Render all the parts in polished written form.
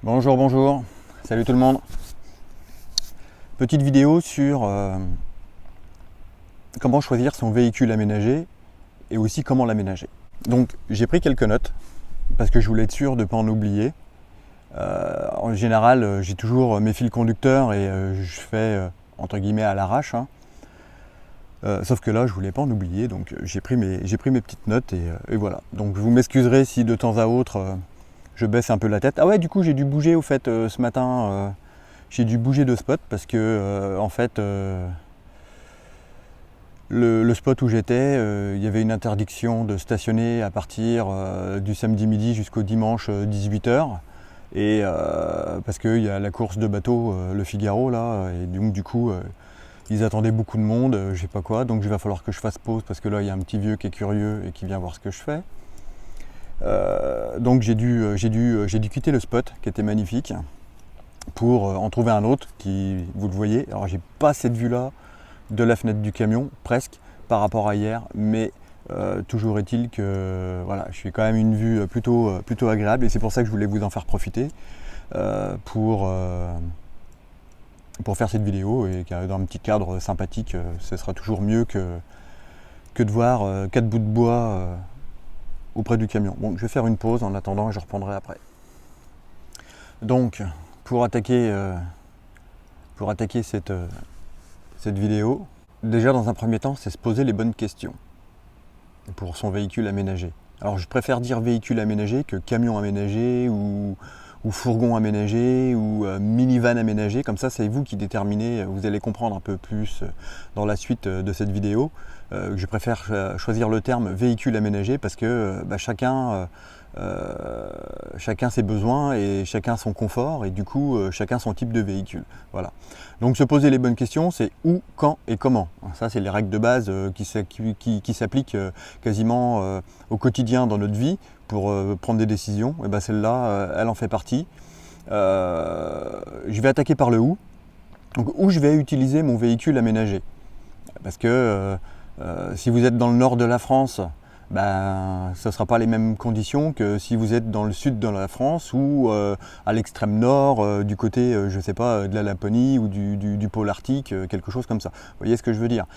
Bonjour, bonjour, salut tout le monde. Petite vidéo sur comment choisir son véhicule aménagé et aussi comment l'aménager. Donc j'ai pris quelques notes parce que je voulais être sûr de ne pas en oublier. En général, j'ai toujours mes fils conducteurs et je fais entre guillemets à l'arrache. Sauf que là, je voulais pas en oublier, donc j'ai pris mes petites notes et voilà. Donc vous m'excuserez si de temps à autre je baisse un peu la tête. Ah ouais, du coup j'ai dû bouger au fait ce matin. J'ai dû bouger de spot parce que en fait le spot où j'étais, il y avait une interdiction de stationner à partir du samedi midi jusqu'au dimanche 18h. Et parce qu'il y a la course de bateau, le Figaro là, et donc du coup ils attendaient beaucoup de monde, je sais pas quoi, donc il va falloir que je fasse pause parce que là il y a un petit vieux qui est curieux et qui vient voir ce que je fais. Donc j'ai dû quitter le spot qui était magnifique pour en trouver un autre qui, vous le voyez, alors j'ai pas cette vue là de la fenêtre du camion, presque, par rapport à hier, mais toujours est-il que voilà, je suis quand même une vue plutôt agréable et c'est pour ça que je voulais vous en faire profiter pour faire cette vidéo et dans un petit cadre sympathique, ce sera toujours mieux que de voir 4 bouts de bois auprès du camion. Bon, je vais faire une pause en attendant et je reprendrai après. Donc, pour attaquer cette vidéo, déjà dans un premier temps, c'est se poser les bonnes questions pour son véhicule aménagé. Alors je préfère dire véhicule aménagé que camion aménagé ou fourgon aménagé ou minivan aménagé. Comme ça, c'est vous qui déterminez, vous allez comprendre un peu plus dans la suite de cette vidéo. Je préfère choisir le terme véhicule aménagé parce que chacun ses besoins et chacun son confort et du coup chacun son type de véhicule. Voilà. Donc se poser les bonnes questions, c'est où, quand et comment. Ça c'est les règles de base qui s'appliquent quasiment au quotidien dans notre vie pour prendre des décisions. Et celle-là, elle en fait partie. Je vais attaquer par le où. Donc où je vais utiliser mon véhicule aménagé. Parce que si vous êtes dans le nord de la France, ce ne sera pas les mêmes conditions que si vous êtes dans le sud de la France ou à l'extrême nord, du côté, je sais pas, de la Laponie ou du pôle arctique, quelque chose comme ça. Vous voyez ce que je veux dire?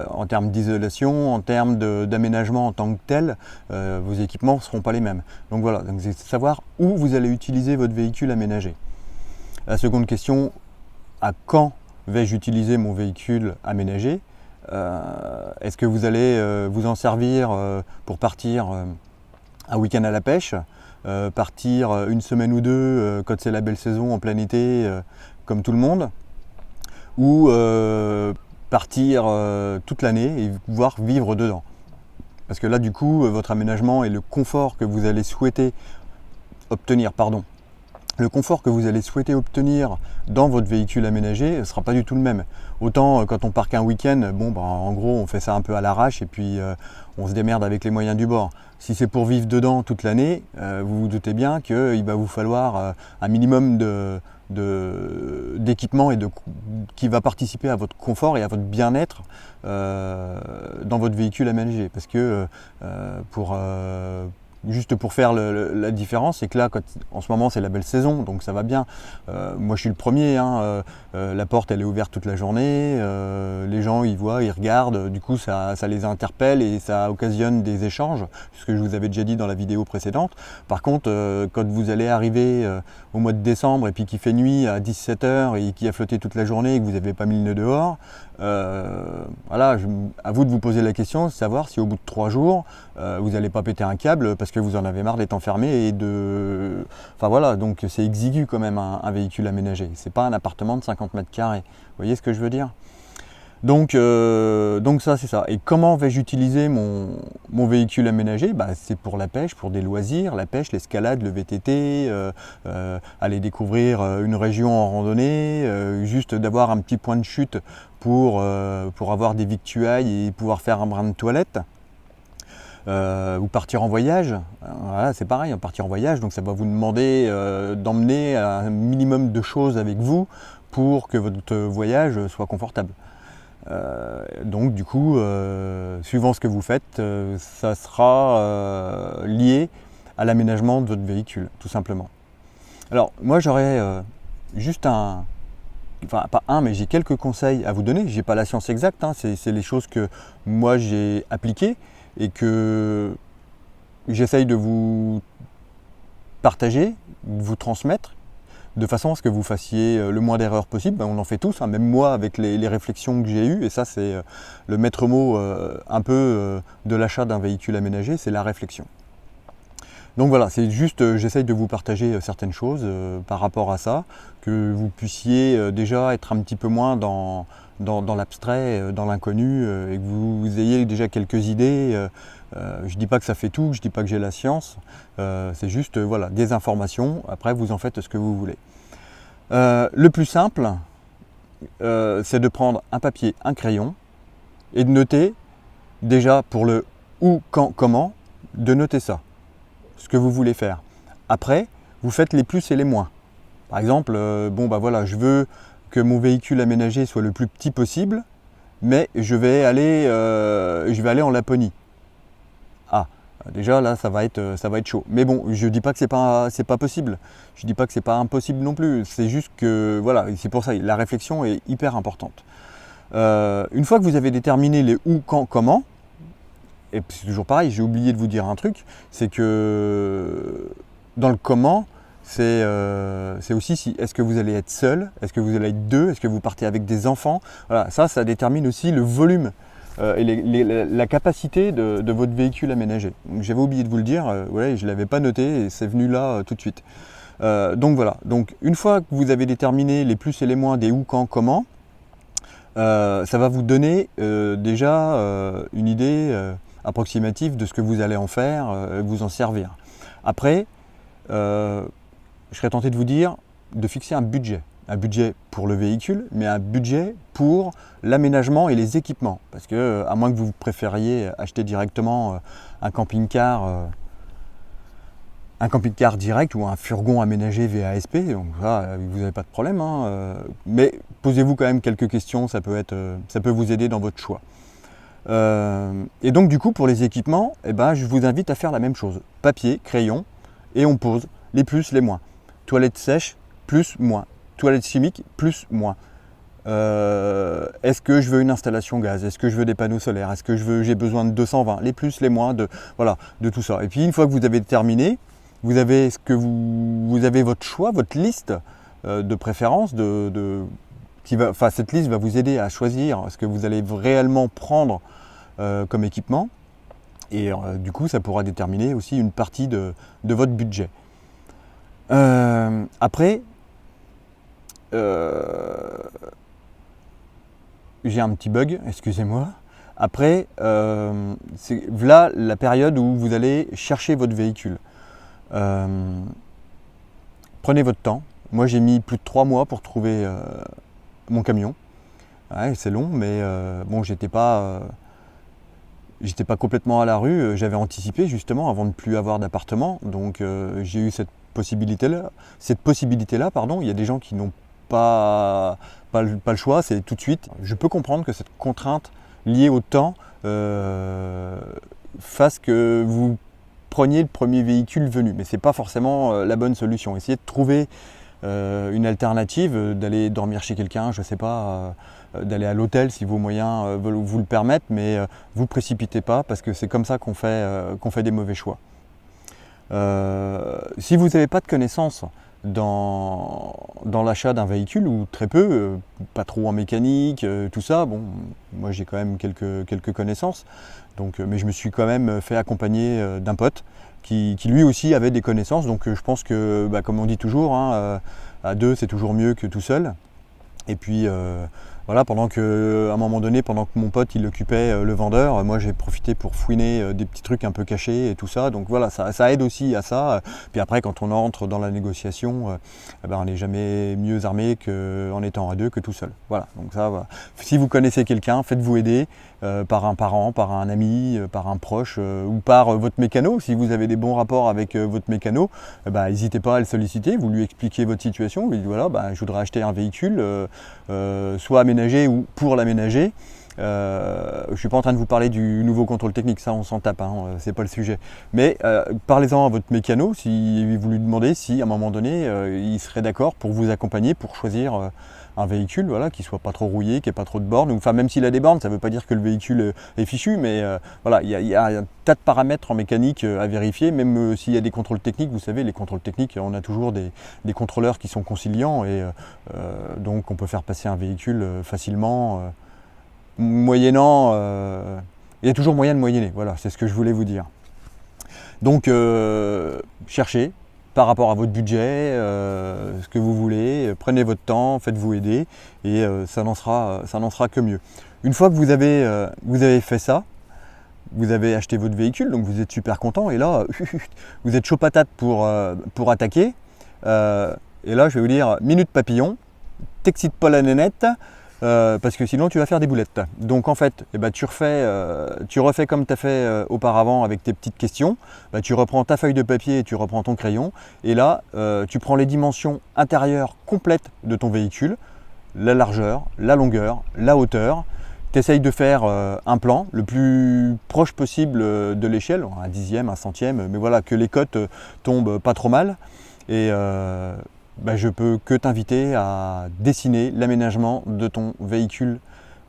En termes d'isolation, en termes d'aménagement en tant que tel, vos équipements ne seront pas les mêmes. Donc voilà, donc c'est savoir où vous allez utiliser votre véhicule aménagé. La seconde question, à quand vais-je utiliser mon véhicule aménagé? Est-ce que vous allez vous en servir pour partir un week-end à la pêche, partir une semaine ou deux quand c'est la belle saison en plein été comme tout le monde, ou partir toute l'année et pouvoir vivre dedans? Parce que là du coup votre aménagement et le confort que vous allez souhaiter obtenir, le confort que vous allez souhaiter obtenir dans votre véhicule aménagé ne sera pas du tout le même. Autant quand on part qu'un week-end, en gros on fait ça un peu à l'arrache et puis on se démerde avec les moyens du bord. Si c'est pour vivre dedans toute l'année, vous vous doutez bien qu'il va vous falloir un minimum d'équipement et qui va participer à votre confort et à votre bien-être dans votre véhicule aménagé. Parce que juste pour faire la différence, c'est que là, en ce moment, c'est la belle saison, donc ça va bien. Moi, je suis le premier. La porte, elle est ouverte toute la journée. Les gens, ils voient, ils regardent. Du coup, ça les interpelle et ça occasionne des échanges, ce que je vous avais déjà dit dans la vidéo précédente. Par contre, quand vous allez arriver au mois de décembre et puis qu'il fait nuit à 17h et qu'il a flotté toute la journée et que vous n'avez pas mis le nez dehors, voilà, à vous de vous poser la question, de savoir si au bout de 3 jours, vous n'allez pas péter un câble parce que vous en avez marre d'être enfermé et enfin voilà, donc c'est exigu quand même un véhicule aménagé. C'est pas un appartement de 50 mètres carrés. Vous voyez ce que je veux dire? Donc ça c'est ça. Et comment vais-je utiliser mon véhicule aménagé? C'est pour la pêche, pour des loisirs, la pêche, l'escalade, le VTT, aller découvrir une région en randonnée, juste d'avoir un petit point de chute pour avoir des victuailles et pouvoir faire un brin de toilette. Ou partir en voyage, voilà, c'est pareil, partir en voyage, donc ça va vous demander d'emmener un minimum de choses avec vous pour que votre voyage soit confortable. Donc du coup, suivant ce que vous faites, ça sera lié à l'aménagement de votre véhicule, tout simplement. Alors moi j'aurais juste enfin pas un, mais j'ai quelques conseils à vous donner. J'ai pas la science exacte, hein. C'est les choses que moi j'ai appliquées et que j'essaye de vous partager, de vous transmettre, de façon à ce que vous fassiez le moins d'erreurs possible. Ben, on en fait tous, hein, même moi avec les réflexions que j'ai eues, et ça c'est le maître mot un peu de l'achat d'un véhicule aménagé, c'est la réflexion. Donc voilà, c'est juste, j'essaye de vous partager certaines choses par rapport à ça, que vous puissiez déjà être un petit peu moins dans l'abstrait, dans l'inconnu, et que vous ayez déjà quelques idées. Je ne dis pas que ça fait tout, je ne dis pas que j'ai la science, c'est juste voilà, des informations, après vous en faites ce que vous voulez. Le plus simple, c'est de prendre un papier, un crayon, et de noter, déjà pour le où, quand, comment, de noter ça. Ce que vous voulez faire. Après, vous faites les plus et les moins. Par exemple, bon bah voilà, je veux que mon véhicule aménagé soit le plus petit possible, mais je vais aller en Laponie. Ah, déjà là ça va être chaud. Mais bon, je dis pas que c'est pas possible. Je dis pas que c'est pas impossible non plus. C'est juste que voilà, c'est pour ça la réflexion est hyper importante. Une fois que vous avez déterminé les où, quand, comment, et c'est toujours pareil, j'ai oublié de vous dire un truc, c'est que dans le comment, c'est aussi si est-ce que vous allez être seul, est-ce que vous allez être deux, est-ce que vous partez avec des enfants. Voilà, ça détermine aussi le volume et la capacité de votre véhicule aménagé. J'avais oublié de vous le dire, ouais, je ne l'avais pas noté et c'est venu là tout de suite. Donc voilà, donc une fois que vous avez déterminé les plus et les moins des où, quand, comment, ça va vous donner déjà une idée approximative de ce que vous allez en faire, vous en servir. Après, je serais tenté de vous dire de fixer un budget pour le véhicule, mais un budget pour l'aménagement et les équipements. Parce que, à moins que vous préfériez acheter directement un camping-car direct ou un fourgon aménagé VASP, donc là, vous n'avez pas de problème, hein, mais posez-vous quand même quelques questions, ça peut vous aider dans votre choix. Et donc du coup pour les équipements, je vous invite à faire la même chose. Papier, crayon, et on pose les plus, les moins. Toilette sèche, plus, moins. Toilette chimique, plus, moins. Est-ce que je veux une installation gaz? Est-ce que je veux des panneaux solaires? Est-ce que j'ai besoin de 220? Les plus, les moins, de tout ça. Et puis une fois que vous avez terminé, vous avez votre choix, votre liste de préférence, cette liste va vous aider à choisir ce que vous allez réellement prendre comme équipement. Et du coup, ça pourra déterminer aussi une partie de votre budget. Après, j'ai un petit bug, excusez-moi. Après, c'est là la période où vous allez chercher votre véhicule. Prenez votre temps. Moi, j'ai mis plus de 3 mois pour trouver mon camion. Ouais, c'est long, mais bon, j'étais pas complètement à la rue. J'avais anticipé justement avant de ne plus avoir d'appartement. Donc, j'ai eu cette possibilité-là. Il y a des gens qui n'ont pas le choix, c'est tout de suite. Je peux comprendre que cette contrainte liée au temps fasse que vous preniez le premier véhicule venu, mais c'est pas forcément la bonne solution. Essayez de trouver une alternative, d'aller dormir chez quelqu'un, je sais pas, d'aller à l'hôtel si vos moyens vous le permettent, mais vous précipitez pas parce que c'est comme ça qu'on fait des mauvais choix. Si vous n'avez pas de connaissances dans l'achat d'un véhicule, ou très peu, pas trop en mécanique, tout ça, bon, moi j'ai quand même quelques connaissances, donc, mais je me suis quand même fait accompagner d'un pote qui lui aussi avait des connaissances, donc je pense que, comme on dit toujours, hein, à deux c'est toujours mieux que tout seul. Et puis voilà, à un moment donné, pendant que mon pote il occupait le vendeur, moi j'ai profité pour fouiner des petits trucs un peu cachés et tout ça. Donc voilà, ça aide aussi à ça. Puis après, quand on entre dans la négociation, on n'est jamais mieux armé qu'en étant à deux que tout seul. Voilà, donc ça, voilà. Si vous connaissez quelqu'un, faites-vous aider par un parent, par un ami, par un proche ou par votre mécano. Si vous avez des bons rapports avec votre mécano, n'hésitez pas à le solliciter, vous lui expliquez votre situation, vous lui dites voilà, je voudrais acheter un véhicule, soit aménagé ou pour l'aménager. Je ne suis pas en train de vous parler du nouveau contrôle technique, ça on s'en tape, hein, c'est pas le sujet. Mais parlez-en à votre mécano, si vous lui demandez si à un moment donné il serait d'accord pour vous accompagner pour choisir un véhicule voilà, qui ne soit pas trop rouillé, qui n'ait pas trop de bornes. Enfin, même s'il a des bornes, ça ne veut pas dire que le véhicule est fichu, mais voilà, il y a un tas de paramètres en mécanique à vérifier, même s'il y a des contrôles techniques. Vous savez, les contrôles techniques, on a toujours des contrôleurs qui sont conciliants et donc on peut faire passer un véhicule facilement, moyennant. Il y a toujours moyen de moyenner, voilà, c'est ce que je voulais vous dire. Donc, cherchez par rapport à votre budget, ce que vous voulez, prenez votre temps, faites-vous aider et ça n'en sera que mieux. Une fois que vous avez fait ça, vous avez acheté votre véhicule, donc vous êtes super content et là, vous êtes chaud patate pour attaquer. Et là, je vais vous dire, minute papillon, t'excites pas la nénette, parce que sinon tu vas faire des boulettes. Donc en fait, tu refais comme tu as fait auparavant avec tes petites questions. Tu reprends ta feuille de papier et tu reprends ton crayon. Et là, tu prends les dimensions intérieures complètes de ton véhicule, la largeur, la longueur, la hauteur. Tu essayes de faire un plan le plus proche possible de l'échelle, un dixième, un centième, mais voilà, que les cotes tombent pas trop mal. Et je peux que t'inviter à dessiner l'aménagement de ton véhicule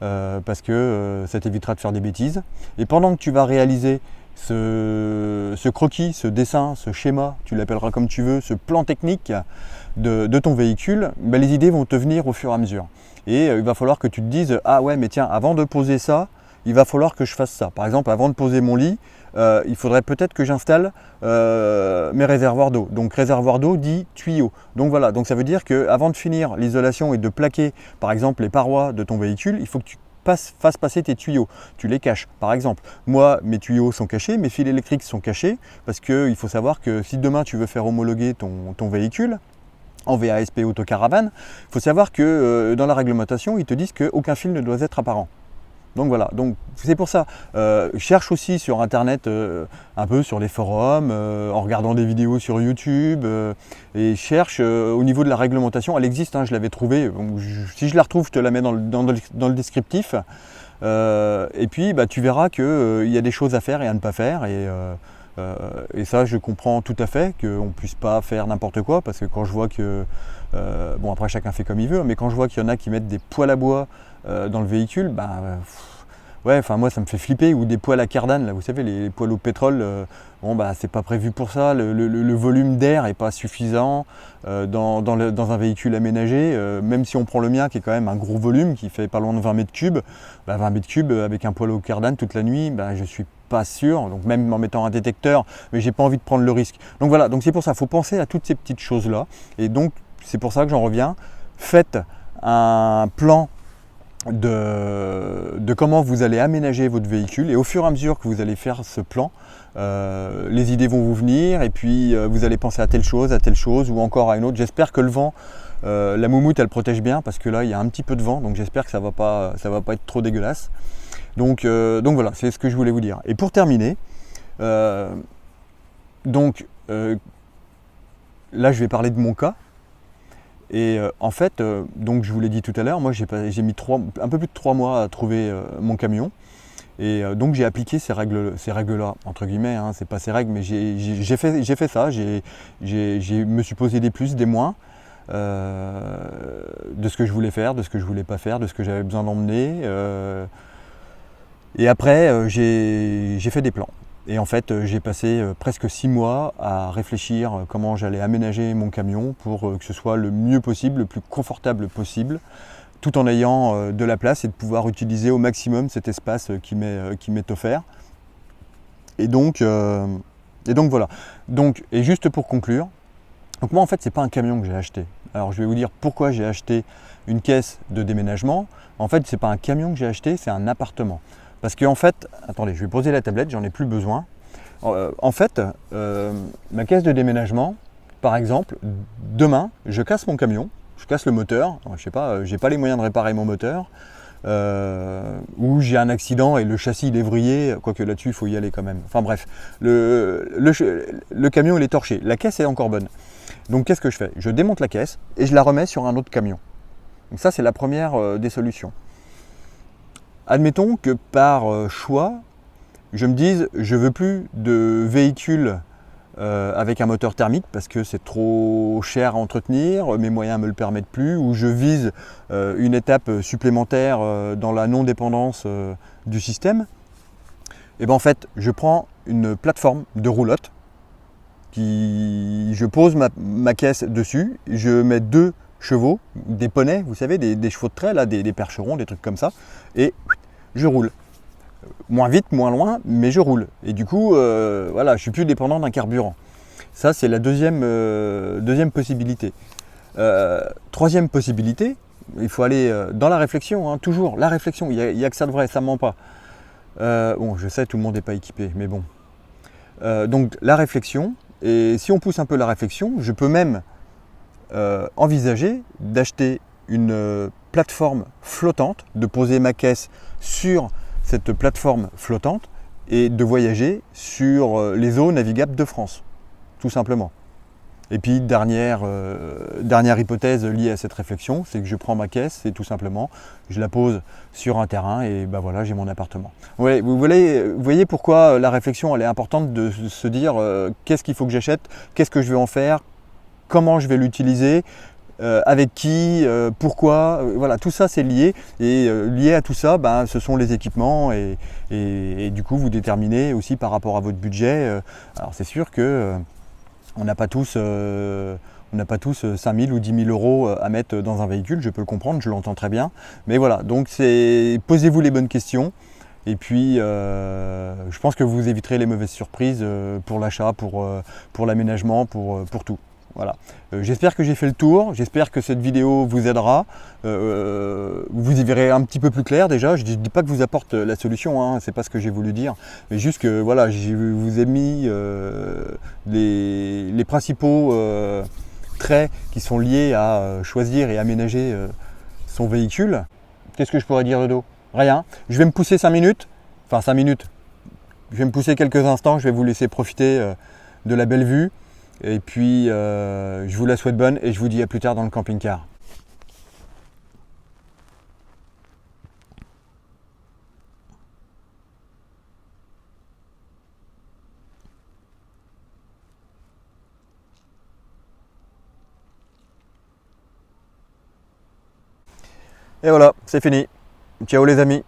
parce que ça t'évitera de faire des bêtises. Et pendant que tu vas réaliser ce croquis, ce dessin, ce schéma, tu l'appelleras comme tu veux, ce plan technique de ton véhicule, les idées vont te venir au fur et à mesure. Et il va falloir que tu te dises, ah ouais, mais tiens, avant de poser ça, il va falloir que je fasse ça. Par exemple, avant de poser mon lit, il faudrait peut-être que j'installe mes réservoirs d'eau. Donc réservoir d'eau dit tuyau. Donc voilà, donc ça veut dire qu'avant de finir l'isolation et de plaquer par exemple les parois de ton véhicule, il faut que tu fasses passer tes tuyaux. Tu les caches. Par exemple, moi mes tuyaux sont cachés, mes fils électriques sont cachés, parce qu'il faut savoir que si demain tu veux faire homologuer ton véhicule en VASP Autocaravane, il faut savoir que dans la réglementation, ils te disent qu'aucun fil ne doit être apparent. Donc voilà, donc c'est pour ça. Cherche aussi sur internet, un peu sur les forums, en regardant des vidéos sur YouTube, et cherche au niveau de la réglementation. Elle existe, hein, je l'avais trouvée. Si je la retrouve, je te la mets dans le descriptif. Et puis tu verras qu'il y a des choses à faire et à ne pas faire. Et ça, je comprends tout à fait qu'on ne puisse pas faire n'importe quoi, parce que quand je vois que, après chacun fait comme il veut, mais quand je vois qu'il y en a qui mettent des poêles à bois dans le véhicule, moi ça me fait flipper, ou des poêles à cardane, là, vous savez, les poêles au pétrole, c'est pas prévu pour ça, le volume d'air est pas suffisant dans un véhicule aménagé, même si on prend le mien qui est quand même un gros volume, qui fait pas loin de 20 mètres cubes, 20 mètres cubes avec un poêle au cardane toute la nuit, je suis pas sûr, donc même en mettant un détecteur, mais j'ai pas envie de prendre le risque. Donc voilà, donc c'est pour ça, il faut penser à toutes ces petites choses là, et donc c'est pour ça que j'en reviens, faites un plan de comment vous allez aménager votre véhicule, et au fur et à mesure que vous allez faire ce plan, les idées vont vous venir, et puis vous allez penser à telle chose, ou encore à une autre. J'espère que le vent, la moumoute elle protège bien, parce que là il y a un petit peu de vent, donc j'espère que ça va pas être trop dégueulasse. Donc voilà, c'est ce que je voulais vous dire. Et pour terminer, là je vais parler de mon cas. Et en fait, donc je vous l'ai dit tout à l'heure, moi j'ai mis un peu plus de 3 mois à trouver mon camion. Et donc j'ai appliqué ces règles-là, entre guillemets, hein, c'est pas ces règles, mais j'ai fait ça, je me suis posé des plus, des moins, de ce que je voulais faire, de ce que je voulais pas faire, de ce que j'avais besoin d'emmener. Et après, j'ai fait des plans. Et en fait, j'ai passé presque 6 mois à réfléchir comment j'allais aménager mon camion pour que ce soit le mieux possible, le plus confortable possible, tout en ayant de la place et de pouvoir utiliser au maximum cet espace qui m'est offert. Et donc voilà. Et juste pour conclure, donc moi en fait c'est pas un camion que j'ai acheté. Alors je vais vous dire pourquoi j'ai acheté une caisse de déménagement. En fait c'est pas un camion que j'ai acheté, c'est un appartement. Parce qu'en fait, attendez, je vais poser la tablette, j'en ai plus besoin. Ma caisse de déménagement, par exemple, demain, je casse mon camion, je casse le moteur, je sais pas, j'ai pas les moyens de réparer mon moteur, ou j'ai un accident et le châssis il est vrillé, quoique là-dessus il faut y aller quand même. Enfin bref, le camion il est torché, la caisse est encore bonne. Donc qu'est-ce que je fais? Je démonte la caisse et je la remets sur un autre camion. Donc ça c'est la première des solutions. Admettons que par choix, je me dise je veux plus de véhicules avec un moteur thermique parce que c'est trop cher à entretenir, mes moyens ne me le permettent plus, ou je vise une étape supplémentaire dans la non-dépendance du système. Et bien en fait, je prends une plateforme de roulotte, je pose ma caisse dessus, je mets 2 chevaux, des poneys, vous savez, des chevaux de trait, là, des percherons, des trucs comme ça, et je roule. Moins vite, moins loin, mais je roule. Et du coup, voilà, je suis plus dépendant d'un carburant. Ça, c'est la deuxième possibilité. Troisième possibilité, il faut aller dans la réflexion, hein, toujours la réflexion, il n'y a que ça de vrai, ça ne ment pas. Bon, je sais, tout le monde n'est pas équipé, mais bon. Donc la réflexion, et si on pousse un peu la réflexion, je peux même envisager d'acheter une plateforme flottante, de poser ma caisse sur cette plateforme flottante et de voyager sur les eaux navigables de France, tout simplement. Et puis dernière hypothèse liée à cette réflexion, c'est que je prends ma caisse et tout simplement je la pose sur un terrain et ben voilà, j'ai mon appartement. Ouais, vous voyez pourquoi la réflexion elle est importante, de se dire qu'est-ce qu'il faut que j'achète, qu'est-ce que je vais en faire, comment je vais l'utiliser, avec qui, pourquoi, voilà, tout ça c'est lié, et lié à tout ça, ben, ce sont les équipements, et du coup vous déterminez aussi par rapport à votre budget. Alors c'est sûr que on n'a pas tous 5 000 ou 10 000 euros à mettre dans un véhicule, je peux le comprendre, je l'entends très bien, mais voilà, donc posez-vous les bonnes questions. Et puis, je pense que vous éviterez les mauvaises surprises pour l'achat, pour l'aménagement, pour tout. Voilà. J'espère que j'ai fait le tour, j'espère que cette vidéo vous aidera. Vous y verrez un petit peu plus clair déjà. Je ne dis pas que vous apporte la solution, hein, c'est pas ce que j'ai voulu dire, mais juste que voilà, je vous ai mis les principaux traits qui sont liés à choisir et aménager son véhicule. Qu'est-ce que je pourrais dire de dos? Rien. Je vais me pousser 5 minutes, enfin 5 minutes, je vais me pousser quelques instants, je vais vous laisser profiter de la belle vue. Et puis, je vous la souhaite bonne et je vous dis à plus tard dans le camping-car. Et voilà, c'est fini. Ciao les amis.